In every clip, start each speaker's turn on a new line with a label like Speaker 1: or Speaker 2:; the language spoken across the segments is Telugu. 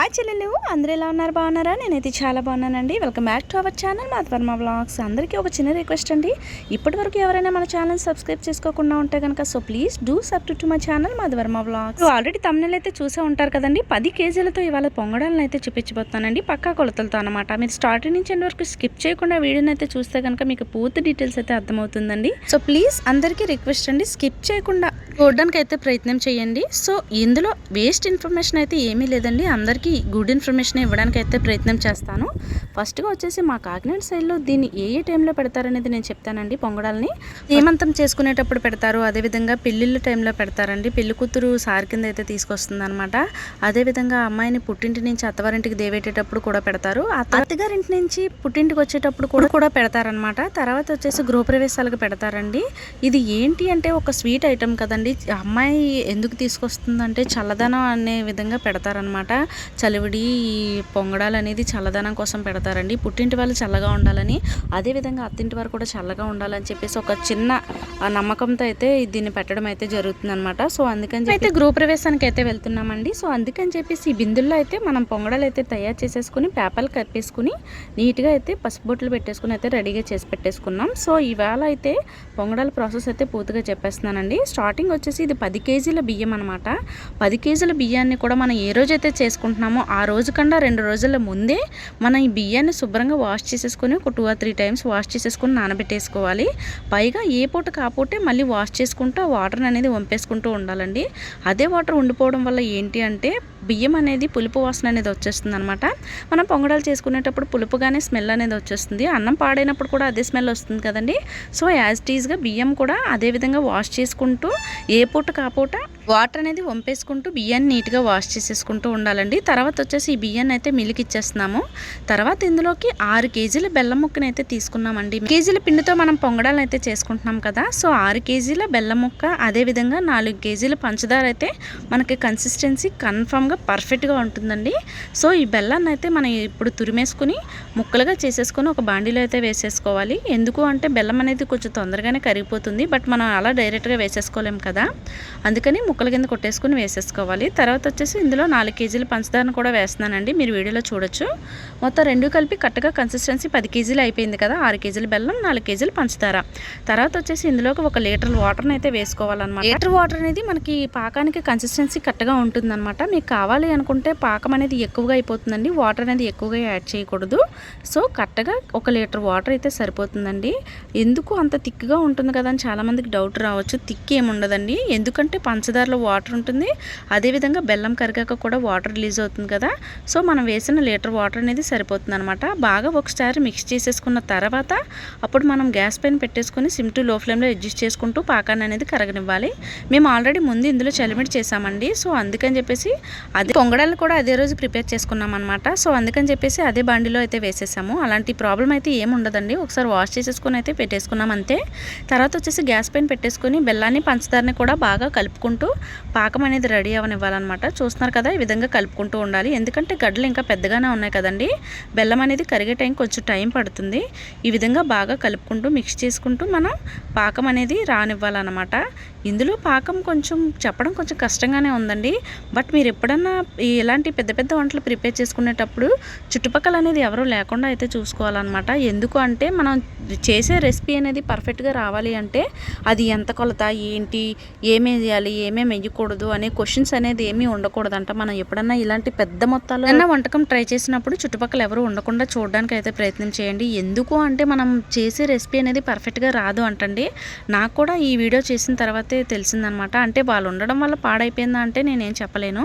Speaker 1: హాయ్ చెల్లెలు, అందరూ ఎలా ఉన్నారు? బాగున్నారా? నేనైతే చాలా బాగున్నానండి. Welcome back to our channel Madhavarma vlogs. అందరికీ ఒక చిన్న రిక్వెస్ట్ అండి, ఇప్పటి వరకు ఎవరైనా మన ఛానల్ సబ్స్క్రైబ్ చేసుకోకుండా ఉంటే కనుక so please do subscribe to my channel Madhavarma vlogs. Already thumbnail అయితే చూసే ఉంటారు కదండి. 10 కేజీలతో ఇవాళ పొంగడాలను అయితే చూపించబోతున్నానండి, పక్కా కొలతలతో అనమాట. మీరు స్టార్టింగ్ నుంచి ఎండ్ వరకు స్కిప్ చేయకుండా వీడియోని అయితే చూస్తే కనుక మీకు పూర్తి డీటెయిల్స్ అయితే అర్థమవుతుందండి. సో ప్లీజ్ అందరికీ రిక్వెస్ట్ అండి, స్కిప్ చేయకుండా చూడడానికి అయితే ప్రయత్నం చేయండి. సో ఇందులో వేస్ట్ ఇన్ఫర్మేషన్ అయితే ఏమీ లేదండి, అందరికీ గుడ్ ఇన్ఫర్మేషన్ ఇవ్వడానికి అయితే ప్రయత్నం చేస్తాను. ఫస్ట్గా వచ్చేసి మా కాకినాడ సైడ్లో దీన్ని ఏ టైంలో పెడతారనేది నేను చెప్తానండి. పొంగడాలని ఏమంతం చేసుకునేటప్పుడు పెడతారు, అదేవిధంగా పెళ్ళిళ్ళ టైంలో పెడతారండి. పెళ్లి కూతురు సారి కింద అయితే తీసుకొస్తుంది అనమాట. అదేవిధంగా అమ్మాయిని పుట్టింటి నుంచి అత్తవారింటికి దేవేటేటప్పుడు కూడా పెడతారు, అత్తగారింటి నుంచి పుట్టింటికి వచ్చేటప్పుడు కూడా పెడతారనమాట. తర్వాత వచ్చేసి గృహప్రవేశాలకు పెడతారండి. ఇది ఏంటి అంటే ఒక స్వీట్ ఐటమ్ కదండి. అమ్మాయి ఎందుకు తీసుకొస్తుందంటే చల్లదనం అనే విధంగా పెడతారనమాట. చలివిడి పొంగడాలు అనేది చల్లదనం కోసం పెడతారండి. పుట్టింటి వాళ్ళు చల్లగా ఉండాలని, అదేవిధంగా అత్తింటి వారు కూడా చల్లగా ఉండాలని చెప్పేసి ఒక చిన్న నమ్మకంతో అయితే దీన్ని పెట్టడం అయితే జరుగుతుంది అనమాట. సో అందుకని అయితే గృహప్రవేశానికి అయితే వెళ్తున్నామండి. సో అందుకని చెప్పేసి ఈ బిందుల్లో అయితే మనం పొంగడాలు అయితే తయారు చేసేసుకుని పేపర్లు కప్పేసుకుని నీట్గా అయితే పసుపు బొట్లు పెట్టేసుకుని అయితే రెడీగా చేసి పెట్టేసుకున్నాం. సో ఈవేళ అయితే పొంగడాల ప్రాసెస్ అయితే పూర్తిగా చెప్పేస్తున్నానండి. స్టార్టింగ్ వచ్చేసి ఇది 10 కేజీల బియ్యం అనమాట. 10 కేజీల బియ్యాన్ని కూడా మనం ఏ రోజైతే చేసుకుంటున్నామో ఆ రోజు కన్నా 2 రోజుల ముందే మనం ఈ బియ్యాన్ని శుభ్రంగా వాష్ చేసేసుకొని ఒక 2 or 3 times వాష్ చేసేసుకొని నానబెట్టేసుకోవాలి. పైగా ఏ పూట కాపోతే మళ్ళీ వాష్ చేసుకుంటూ ఆ వాటర్ అనేది వంపేసుకుంటూ ఉండాలండి. అదే వాటర్ ఉండిపోవడం వల్ల ఏంటి అంటే బియ్యం అనేది పులుపు వాసన అనేది వచ్చేస్తుంది అనమాట. మనం పొంగడాలు చేసుకునేటప్పుడు పులుపుగానే స్మెల్ అనేది వచ్చేస్తుంది. అన్నం పాడైనప్పుడు కూడా అదే స్మెల్ వస్తుంది కదండి. సో యాజ్ ఇట్ ఈజ్గా బియ్యం కూడా అదే విధంగా వాష్ చేసుకుంటూ ఏ పూట కాపూట వాటర్ అనేది వంపేసుకుంటూ బియ్యాన్ని నీట్గా వాష్ చేసేసుకుంటూ ఉండాలండి. తర్వాత వచ్చేసి ఈ బియ్యాన్ని అయితే మిల్లుకి ఇచ్చేస్తున్నాము. తర్వాత ఇందులోకి 6 కేజీల బెల్లం ముక్కను అయితే తీసుకున్నామండి. కేజీల పిండితో మనం పొంగడాలను అయితే చేసుకుంటున్నాం కదా. సో 6 కేజీల బెల్లం ముక్క, అదేవిధంగా 4 కేజీల పంచదార అయితే మనకి కన్సిస్టెన్సీ కన్ఫామ్గా పర్ఫెక్ట్గా ఉంటుందండి. సో ఈ బెల్లాన్ని అయితే మనం ఇప్పుడు తురిమేసుకుని ముక్కలుగా చేసేసుకొని ఒక బాండీలో అయితే వేసేసుకోవాలి. ఎందుకు అంటే బెల్లం అనేది కొంచెం తొందరగానే కరిగిపోతుంది, బట్ మనం అలా డైరెక్ట్గా వేసేసుకోలేం కదా, అందుకని ముక్కల కింద కొట్టేసుకుని వేసేసుకోవాలి. తర్వాత వచ్చేసి ఇందులో 4 కేజీల పంచదారను కూడా వేస్తున్నానండి, మీరు వీడియోలో చూడొచ్చు. మొత్తం రెండు కలిపి కరెక్ట్గా కన్సిస్టెన్సీ 10 కేజీలు అయిపోయింది కదా. 6 కేజీల బెల్లం, 4 కేజీల పంచదార. తర్వాత వచ్చేసి ఇందులోకి 1 లీటర్ వాటర్ని అయితే వేసుకోవాలన్నమాట. లీటర్ వాటర్ అనేది మనకి పాకానికి కన్సిస్టెన్సీ కరెక్ట్గా ఉంటుందన్నమాట. మీకు కావాలి అనుకుంటే పాకం అనేది ఎక్కువగా అయిపోతుందండి, వాటర్ అనేది ఎక్కువగా యాడ్ చేయకూడదు. సో కరెక్ట్గా 1 లీటర్ వాటర్ అయితే సరిపోతుందండి. ఎందుకు అంత థిక్గా ఉంటుంది కదా అని చాలామందికి డౌట్ రావచ్చు. థిక్ ఏముండదండి, ఎందుకంటే పంచదారలో వాటర్ ఉంటుంది, అదేవిధంగా బెల్లం కరిగాక కూడా వాటర్ రిలీజ్ అవుతుంది కదా. సో మనం వేసిన లీటర్ వాటర్ అనేది సరిపోతుంది అనమాట. బాగా ఒకసారి మిక్స్ చేసేసుకున్న తర్వాత అప్పుడు మనం గ్యాస్ పైన పెట్టేసుకుని సిమ్ టు లో ఫ్లేమ్లో అడ్జస్ట్ చేసుకుంటూ పాకాన్ని అనేది కరగనివ్వాలి. మేము ఆల్రెడీ ముందు ఇందులో చలిమిడి చేసామండి. సో అందుకని చెప్పేసి అదే పొంగడాలు కూడా అదే రోజు ప్రిపేర్ చేసుకున్నాం అనమాట. సో అందుకని చెప్పేసి అదే బండిలో అయితే వేసేసాము. అలాంటి ప్రాబ్లం అయితే ఏమి ఉండదండి, ఒకసారి వాష్ చేసేసుకుని అయితే పెట్టేసుకున్నాం అంతే. తర్వాత వచ్చేసి గ్యాస్ పైన పెట్టేసుకుని బెల్లాన్ని పంచదారని కూడా బాగా కలుపుకుంటూ పాకం అనేది రెడీ అవ్వనివ్వాలన్నమాట. చూస్తున్నారు కదా, ఈ విధంగా కలుపుకుంటూ ఉండాలి. ఎందుకంటే గడ్డలు ఇంకా పెద్దగానే ఉన్నాయి కదండి, బెల్లం అనేది కరిగే టైం కొంచెం టైం పడుతుంది. ఈ విధంగా బాగా కలుపుకుంటూ మిక్స్ చేసుకుంటూ మనం పాకం అనేది రానివ్వాలన్నమాట. ఇందులో పాకం కొంచెం చెప్పడం కొంచెం కష్టంగానే ఉందండి, బట్ మీరు ఎప్పుడన్నా ఇలాంటి పెద్ద పెద్ద వంటలు ప్రిపేర్ చేసుకునేటప్పుడు చుట్టుపక్కల అనేది ఎవరూ లేకుండా అయితే చూసుకోవాలన్నమాట. ఎందుకు అంటే మనం చేసే రెసిపీ అనేది పర్ఫెక్ట్గా రావాలి అంటే అది ఎంత కొలత ఏంటి, ఏమేమి వేయాలి, ఏమేమి వేయకూడదు అనే క్వశ్చన్స్ అనేది ఏమీ ఉండకూడదంట. మనం ఎప్పుడన్నా ఇలాంటి పెద్ద మొత్తాల్లో వంటకం ట్రై చేసినప్పుడు చుట్టుపక్కల ఎవరు ఉండకుండా చూడడానికి అయితే ప్రయత్నం చేయండి. ఎందుకు అంటే మనం చేసే రెసిపీ అనేది పర్ఫెక్ట్గా రాదు అంటండి. నాకు కూడా ఈ వీడియో చేసిన తర్వాతే తెలిసిందనమాట. అంటే వాళ్ళు ఉండడం వల్ల పాడైపోయిందా అంటే నేనేం చెప్పలేను,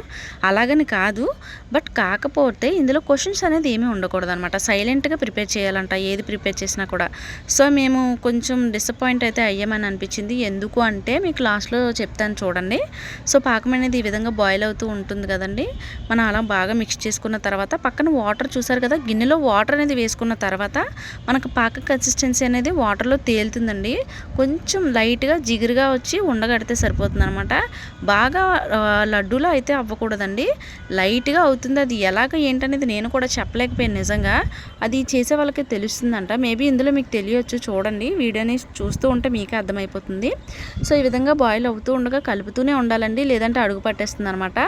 Speaker 1: అలాగని కాదు. బట్ కాకపోతే ఇందులో క్వశ్చన్స్ అనేది ఏమీ ఉండకూడదు అనమాట. సైలెంట్గా ప్రిపేర్ చేయాలంట ఏది ప్రిపేర్ చేసినా కూడా. సో మేము కొంచెం డిసప్పాయింట్ అయితే అయ్యామని అనిపించింది. ఎందుకు అంటే మీకు లాస్ట్లో చెప్తాను చూడండి. సో పాకం అనేది ఈ విధంగా బాయిల్ అవుతూ ఉంటుంది కదండి. మనం అలా బాగా మిక్స్ చేసుకున్న తర్వాత పక్కన వాటర్ చూసారు కదా, గిన్నెలో వాటర్ అనేది వేసుకున్న తర్వాత మనకు పాక కన్సిస్టెన్సీ అనేది వాటర్లో తేలుతుందండి. కొంచెం లైట్గా జిగురుగా వచ్చి ఉండగడితే సరిపోతుంది అనమాట. బాగా లడ్డూలో అయితే అవ్వకూడదండి, లైట్గా అవుతుంది. అది ఎలాగ ఏంటనేది నేను కూడా చెప్పలేకపోయాను నిజంగా, అది చేసే వాళ్ళకి తెలుస్తుందంట. మేబీ ఇందులో మీకు తెలియచ్చు, చూడండి వీడియోని చూస్తూ ఉంటే మీకే అర్థమైపోతుంది. సో ఈ విధంగా బాయిల్ అవుతూ ఉండగా కలుపుతూనే కలుపుతూనే ఉండాలండి, లేదంటే అడుగు పట్టేస్తుంది అనమాట.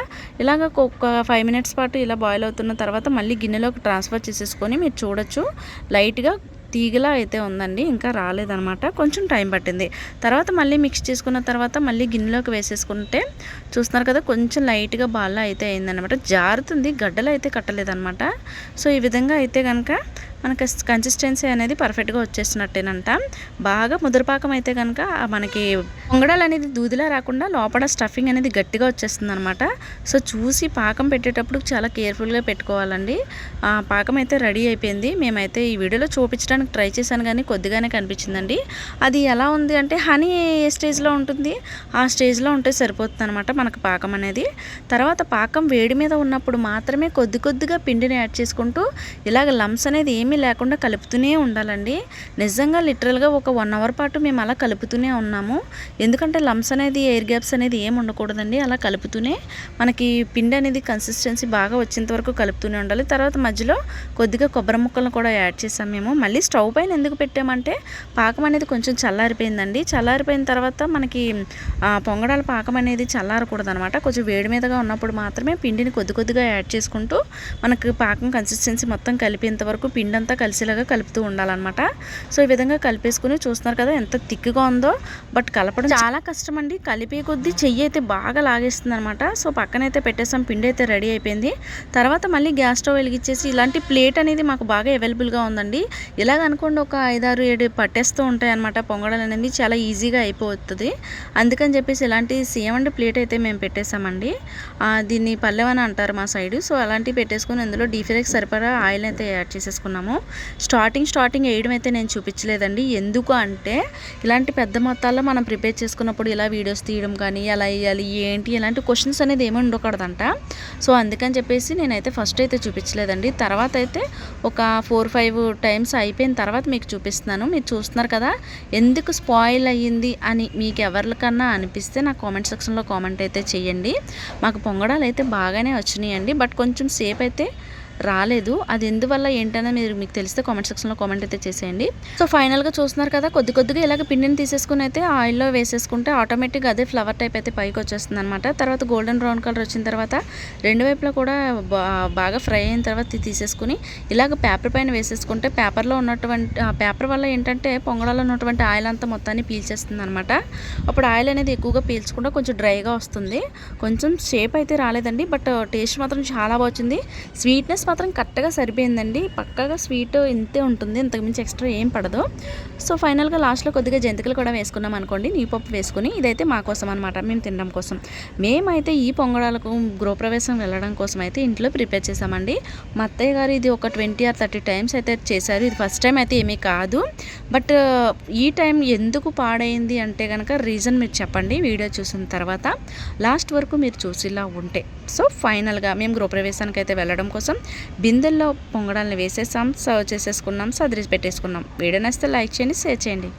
Speaker 1: ఇలాగ ఒక 5 మినిట్స్ పాటు ఇలా బాయిల్ అవుతున్న తర్వాత మళ్ళీ గిన్నెలోకి ట్రాన్స్ఫర్ చేసేసుకొని మీరు చూడొచ్చు లైట్గా తీగలా అయితే ఉందండి, ఇంకా రాలేదనమాట, కొంచెం టైం పట్టింది. తర్వాత మళ్ళీ మిక్స్ చేసుకున్న తర్వాత మళ్ళీ గిన్నెలోకి వేసేసుకుంటే చూస్తున్నారు కదా కొంచెం లైట్గా బాల్లా అయితే అయిందనమాట. జారుతుంది, గడ్డలు అయితే కట్టలేదనమాట. సో ఈ విధంగా అయితే కనుక మనకి కన్సిస్టెన్సీ అనేది పర్ఫెక్ట్గా వచ్చేసినట్టేనంట. బాగా ముదురుపాకం అయితే కనుక మనకి పొంగడాలు అనేది దూదిలా రాకుండా లోపల స్టఫింగ్ అనేది గట్టిగా వచ్చేస్తుంది అనమాట. సో చూసి పాకం పెట్టేటప్పుడు చాలా కేర్ఫుల్గా పెట్టుకోవాలండి. పాకం అయితే రెడీ అయిపోయింది. మేమైతే ఈ వీడియోలో చూపించడానికి ట్రై చేశాను కానీ కొద్దిగానే కనిపించిందండి. అది ఎలా ఉంది అంటే హనీ ఏ స్టేజ్లో ఉంటుంది ఆ స్టేజ్లో ఉంటే సరిపోతుంది అనమాట మనకు పాకం అనేది. తర్వాత పాకం వేడి మీద ఉన్నప్పుడు మాత్రమే కొద్ది కొద్దిగా పిండిని యాడ్ చేసుకుంటూ ఇలాగ లంప్స్ అనేది ఏమీ లేకుండా కలుపుతూనే ఉండాలండి. నిజంగా లిటరల్గా ఒక 1 అవర్ పాటు మేము అలా కలుపుతూనే ఉన్నాము. ఎందుకంటే లంప్స్ అనేది ఎయిర్ గ్యాప్స్ అనేది ఏమి ఉండకూడదండి. అలా కలుపుతూనే మనకి పిండి అనేది కన్సిస్టెన్సీ బాగా వచ్చేంత వరకు కలుపుతూనే ఉండాలి. తర్వాత మధ్యలో కొద్దిగా కొబ్బరి ముక్కలను కూడా యాడ్ చేసాం మేము. మళ్ళీ స్టవ్ పైన ఎందుకు పెట్టామంటే పాకం అనేది కొంచెం చల్లారిపోయిందండి. చల్లారిపోయిన తర్వాత మనకి పొంగడాల పాకం అనేది చల్లారకూడదు అనమాట. కొంచెం వేడి మీదగా ఉన్నప్పుడు మాత్రమే పిండిని కొద్ది కొద్దిగా యాడ్ చేసుకుంటూ మనకి పాకం కన్సిస్టెన్సీ మొత్తం కలిపేంత వరకు పిండి అంతా కలిసేలాగా కలుపుతూ ఉండాలన్నమాట. సో ఈ విధంగా కలిపేసుకుని చూస్తున్నారు కదా ఎంత థిక్గా ఉందో. బట్ కలపడం చాలా కష్టం అండి. కలిపే కొద్దీ చెయ్యి అయితే బాగా లాగేస్తుంది అనమాట. సో పక్కనైతే పెట్టేసాం, పిండి అయితే రెడీ అయిపోయింది. తర్వాత మళ్ళీ గ్యాస్ స్టవ్ వెలిగించేసి ఇలాంటి ప్లేట్ అనేది మాకు బాగా అవైలబుల్గా ఉందండి. ఇలాగ అనుకోండి ఒక 5, 6, 7 పట్టేస్తూ ఉంటాయి అనమాట. పొంగడాలు అనేది చాలా ఈజీగా అయిపోతుంది. అందుకని చెప్పేసి ఇలాంటి సేమ్ ప్లేట్ అయితే మేము పెట్టేసామండి. దీన్ని పల్లెం అని అంటారు మా సైడ్. సో అలాంటివి పెట్టేసుకొని అందులో డీప్ ఫ్రైకి సరిపడా ఆయిల్ అయితే యాడ్ చేసేసుకున్నాము. స్టార్టింగ్ వేయడం అయితే నేను చూపించలేదండి. ఎందుకు అంటే ఇలాంటి పెద్ద మొత్తాల్లో మనం ప్రిపేర్ చేసుకున్నప్పుడు ఇలా వీడియోస్ తీయడం కానీ ఎలా వేయాలి ఏంటి ఇలాంటి క్వశ్చన్స్ అనేది ఏమి ఉండకూడదంట. సో అందుకని చెప్పేసి నేనైతే ఫస్ట్ అయితే చూపించలేదండి. తర్వాత అయితే ఒక 4-5 టైమ్స్ అయిపోయిన తర్వాత మీకు చూపిస్తున్నాను. మీరు చూస్తున్నారు కదా ఎందుకు స్పాయిల్ అయ్యింది అని మీకు ఎవరికన్నా అనిపిస్తే నాకు కామెంట్ సెక్షన్లో కామెంట్ అయితే చేయండి. మాకు పొంగడాలు అయితే బాగానే వచ్చినాయండి. బట్ కొంచెం సేపు అయితే రాలేదు. అది ఎందువల్ల ఏంటనే మీకు తెలిస్తే కామెంట్ సెక్షన్లో కామెంట్ అయితే చేసేయండి. సో ఫైనల్గా చూస్తున్నారు కదా కొద్ది కొద్దిగా ఇలాగ పిండిని తీసేసుకుని అయితే ఆయిల్లో వేసేసుకుంటే ఆటోమేటిక్గా అదే ఫ్లవర్ టైప్ అయితే పైకి వచ్చేస్తుంది అనమాట. తర్వాత గోల్డెన్ బ్రౌన్ కలర్ వచ్చిన తర్వాత రెండు వైపులా కూడా బాగా ఫ్రై అయిన తర్వాత తీసేసుకుని ఇలాగ పేపర్ పైన వేసేసుకుంటే పేపర్లో ఉన్నటువంటి పేపర్ వల్ల ఏంటంటే పొంగడాలో ఉన్నటువంటి ఆయిల్ అంతా మొత్తాన్ని పీల్చేస్తుంది అనమాట. అప్పుడు ఆయిల్ అనేది ఎక్కువగా పీల్చకుండా కొంచెం డ్రైగా వస్తుంది. కొంచెం షేప్ అయితే రాలేదండి, బట్ టేస్ట్ మాత్రం చాలా బాగుంది. స్వీట్నెస్ మాత్రం కరెక్ట్గా సరిపోయిందండి. పక్కగా స్వీట్ ఇంతే ఉంటుంది, ఇంతకుమించి ఎక్స్ట్రా ఏం పడదు. సో ఫైనల్గా లాస్ట్లో కొద్దిగా జంతికలు కూడా వేసుకున్నాం అనుకోండి, నీపప్పు వేసుకుని. ఇదైతే మా కోసం అనమాట, మేము తినడం కోసం. మేమైతే ఈ పొంగడాలకు గృహప్రవేశం వెళ్ళడం కోసం అయితే ఇంట్లో ప్రిపేర్ చేసామండి. మా అత్తయ్య గారు ఇది ఒక 20 or 30 టైమ్స్ అయితే చేశారు. ఇది ఫస్ట్ టైం అయితే ఏమీ కాదు. బట్ ఈ టైం ఎందుకు పాడైంది అంటే కనుక రీజన్ మీరు చెప్పండి వీడియో చూసిన తర్వాత. లాస్ట్ వరకు మీరు చూసిలా ఉంటే. సో ఫైనల్గా మేము గృహప్రవేశానికి అయితే వెళ్ళడం కోసం బిందెల్లో పొంగడాలను వేసేసాం, సర్వ్ చేసేసుకున్నాం, సదిరి పెట్టేసుకున్నాం. వీడియో నచ్చితే లైక్ చేయండి, షేర్ చేయండి.